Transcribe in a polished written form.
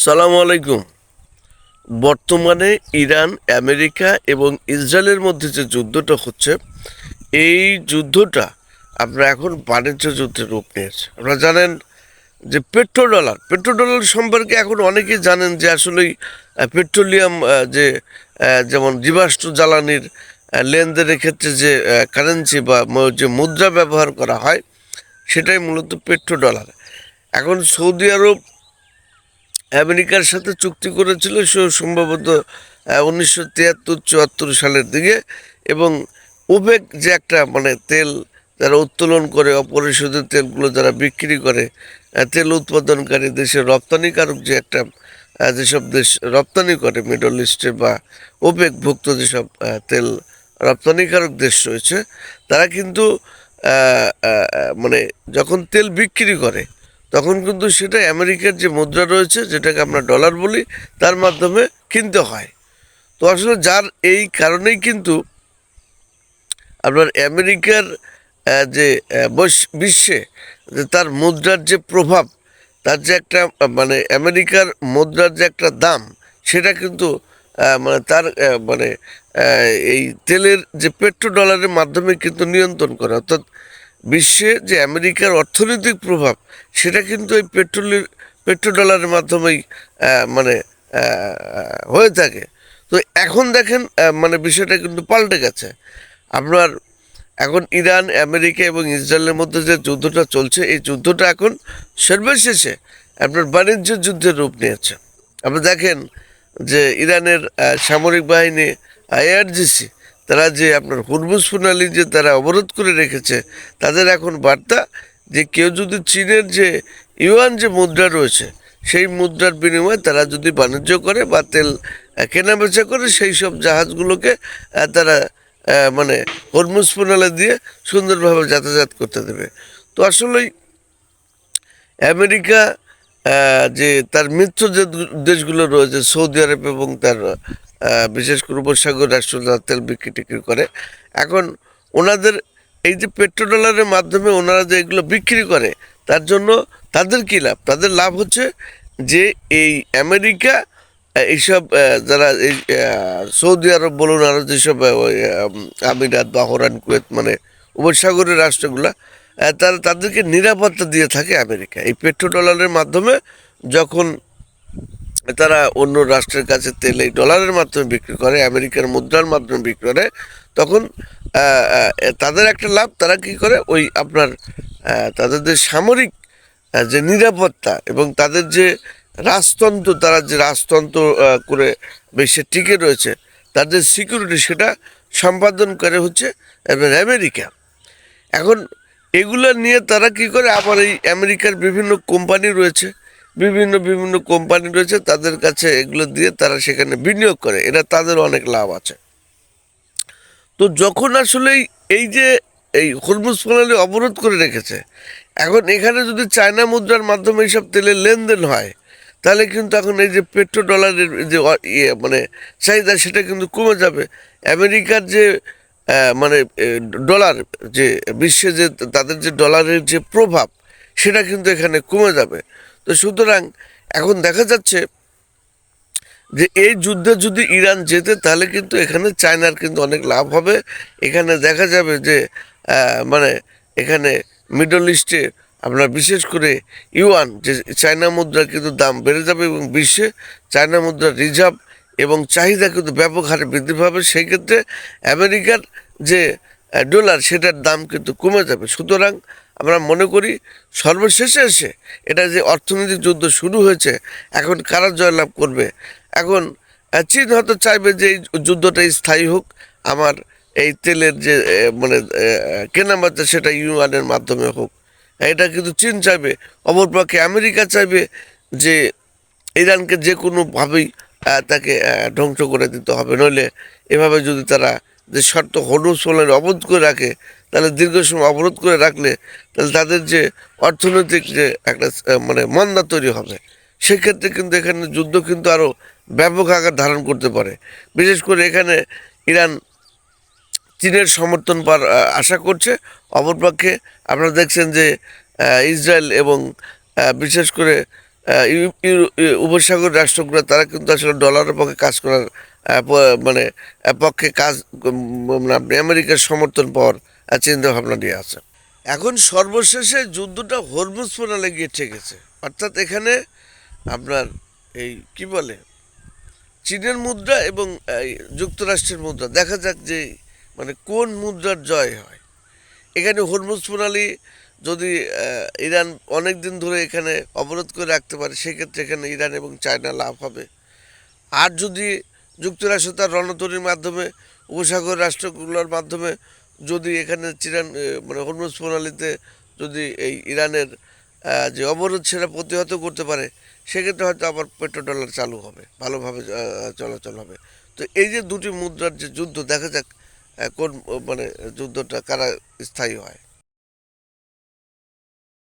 সালামু আলাইকুম। বর্তমানে ইরান, আমেরিকা এবং ইসরায়েলের মধ্যে যে যুদ্ধটা হচ্ছে, এই যুদ্ধটা আপনার এখন বাণিজ্য যুদ্ধের রূপ নিয়েছে। আপনারা জানেন যে পেট্রোডলার সম্পর্কে এখন অনেকেই জানেন যে আসলেই পেট্রোলিয়াম যেমন জীবাশ্ম জ্বালানির লেনদেনের ক্ষেত্রে যে কারেন্সি বা যে মুদ্রা ব্যবহার করা হয়, সেটাই মূলত পেট্রোডলার। এখন সৌদি আরব আমেরিকার সাথে চুক্তি করেছিল সম্ভবত 1973-74 সালের দিকে, এবং ওপেক যে একটা তেল যারা উত্তোলন করে, অপরিশোধিত তেলগুলো যারা বিক্রি করে, তেল উৎপাদনকারী দেশের রপ্তানিকারক যে একটা যেসব দেশ রপ্তানি করে মিডল ইস্টে বা ওপেকভুক্ত যেসব তেল রপ্তানিকারক দেশ রয়েছে, তারা কিন্তু যখন তেল বিক্রি করে তখন কিন্তু সেটা আমেরিকার যে মুদ্রা রয়েছে, যেটাকে আমরা ডলার বলি, তার মাধ্যমে কিনতে হয়। তো আসলে যার এই কারণেই কিন্তু আপনার আমেরিকার যে বিশ্বে যে তার মুদ্রার যে প্রভাব, তার যে একটা আমেরিকার মুদ্রার যে একটা দাম, সেটা কিন্তু তার এই তেলের যে পেট্রোডলারের মাধ্যমে কিন্তু নিয়ন্ত্রণ করে। অর্থাৎ বিশ্বে যে আমেরিকার অর্থনৈতিক প্রভাব, সেটা কিন্তু এই পেট্রোডলারের মাধ্যমেই মানে হয়ে থাকে। তো এখন দেখেন বিষয়টা কিন্তু পাল্টে গেছে। আপনার এখন ইরান, আমেরিকা এবং ইসরায়েলের মধ্যে যে যুদ্ধটা চলছে, এই যুদ্ধটা এখন সর্বশেষে আপনার বাণিজ্য যুদ্ধের রূপ নিয়েছে। আপনি দেখেন যে ইরানের সামরিক বাহিনী আইআরজিসি, তারা যে আপনার হুরমুজ প্রণালী যে তারা অবরোধ করে রেখেছে, তাদের এখন বার্তা যে কেউ যদি চীনের যে ইউয়ান যে মুদ্রা রয়েছে, সেই মুদ্রার বিনিময়ে তারা যদি বাণিজ্য করে বা তেল কেনাবেচা করে, সেই সব জাহাজগুলোকে তারা হরমুজ প্রণালী দিয়ে সুন্দরভাবে যাতায়াত করতে দেবে। তো আসলেই আমেরিকা যে তার মিত্র যে দেশগুলো রয়েছে, সৌদি আরব এবং তার বিশেষ করে উপসাগর রাষ্ট্র যারা তেল বিক্রি টিক্রি করে, এখন ওনাদের এই যে পেট্রোডলারের মাধ্যমে ওনারা যে এগুলো বিক্রি করে, তার জন্য তাদের কী লাভ? তাদের লাভ হচ্ছে যে এই আমেরিকা এইসব যারা এই সৌদি আরব বলুন, আরও যেসব আমিরাত, বাহরাইন, কুয়েত, উপসাগরের রাষ্ট্রগুলা, তাদেরকে নিরাপত্তা দিয়ে থাকে আমেরিকা। এই পেট্রোডলারের মাধ্যমে যখন তারা অন্য রাষ্ট্রের কাছে তেল এই ডলারের মাধ্যমে বিক্রি করে, আমেরিকার মুদ্রার মাধ্যমে বিক্রি করে, তখন তাদের একটা লাভ, তারা কি করে ওই আপনার তাদের যে সামরিক যে নিরাপত্তা এবং তাদের যে রাজতন্ত্র, তারা যে রাজতন্ত্র করে বিশ্বে টিকে রয়েছে, তার যে সিকিউরিটি, সেটা সম্পাদন করে হচ্ছে আমেরিকা। এখন এগুলো নিয়ে তারা কি করে, আবার এই আমেরিকার বিভিন্ন কোম্পানি রয়েছে, বিভিন্ন কোম্পানি রয়েছে, তাদের কাছে এগুলো দিয়ে তারা সেখানে বিনিয়োগ করে, এটা তাদের অনেক লাভ আছে। তো যখন আসলে এই যে এই হরমুজ প্রণালী অবরোধ করে রেখেছে, এখন এখানে যদি চায়না মুদ্রার মাধ্যমে এইসব তেলের লেনদেন হয়, তাহলে কিন্তু এখন এই যে পেট্রোডলারের যে চাহিদা, সেটা কিন্তু কমে যাবে। আমেরিকার যে ডলার, যে বিশ্বে যে তাদের যে ডলারের যে প্রভাব, সেটা কিন্তু এখানে কমে যাবে। তো সুতরাং এখন দেখা যাচ্ছে যে এই যুদ্ধে যদি ইরান জেতে, তাহলে কিন্তু এখানে চায়নার কিন্তু অনেক লাভ হবে। এখানে দেখা যাবে যে এখানে মিডল ইস্টে আপনার বিশেষ করে ইউয়ান যে চায়না মুদ্রার কিন্তু দাম বেড়ে যাবে, এবং বিশ্বে চায়না মুদ্রার রিজার্ভ এবং চাহিদা কিন্তু ব্যাপক হারে বৃদ্ধি পাবে। সেই ক্ষেত্রে আমেরিকার যে ডলার, সেটার দাম কিন্তু কমে যাবে। সুতরাং আমরা মনে করি সর্বশেষে এসে এটা যে অর্থনৈতিক যুদ্ধ শুরু হয়েছে, এখন কারা জয়লাভ করবে? এখন চীন হয়তো চাইবে যে এই যুদ্ধটা স্থায়ী হোক, আমার এই তেলের যে কেনাবেচা, সেটা ইউয়ানের মাধ্যমে হোক, এটা কিন্তু চীন চাইবে। অপরপক্ষে আমেরিকা চাইবে যে ইরানকে যে কোনোভাবেই তাকে ধ্বংস করে দিতে হবে, নইলে এভাবে যদি তারা যে শর্ত হরমুজ প্রণালী অবরোধ করে রাখে, তাহলে দীর্ঘ সময় অবরোধ করে রাখলে তাহলে তাদের যে অর্থনৈতিক যে একটা মন্দা তৈরি হবে, সেক্ষেত্রে কিন্তু এখানে যুদ্ধ কিন্তু আরও ব্যাপক আকার ধারণ করতে পারে। বিশেষ করে এখানে ইরান চীনের সমর্থন পাওয়ার আশা করছে। অপরপক্ষে আপনারা দেখছেন যে ইসরায়েল এবং বিশেষ করে উপসাগর রাষ্ট্রগুলো তারা কিন্তু আসলে ডলারের পক্ষে কাজ করার মানে পক্ষে কাজ মানে আপনি আমেরিকার সমর্থন পাওয়ার চিন্তা ভাবনা নিয়ে আছে। এখন সর্বশেষে যুদ্ধটা হরমুজ প্রণালী গিয়ে ঠেকেছে, অর্থাৎ এখানে আপনার এই কি বলে চীনের মুদ্রা এবং এই যুক্তরাষ্ট্রের মুদ্রা, দেখা যাক যে মানে কোন মুদ্রার জয় হয়। এখানে হরমুজ প্রণালী যদি ইরান অনেক দিন ধরে এখানে অবরোধ করে রাখতে পারে, সেক্ষেত্রে এখানে ইরান এবং চায়না লাভ হবে। আর যদি যুক্তরাষ্ট্র তার রণতরীর মাধ্যমে উপসাগর রাষ্ট্রগুলোর মাধ্যমে যদি এখানে মানে হরমুজ প্রণালীতে যদি এই ইরানের যে অবরোধ সেটা প্রতিহত করতে পারে, সেক্ষেত্রে হয়তো আবার পেট্রোডলার চালু হবে, ভালোভাবে চলাচল হবে। তো এই যে দুটি মুদ্রার যে যুদ্ধ, দেখা যাক কোন মানে যুদ্ধটা কারা স্থায়ী হয়।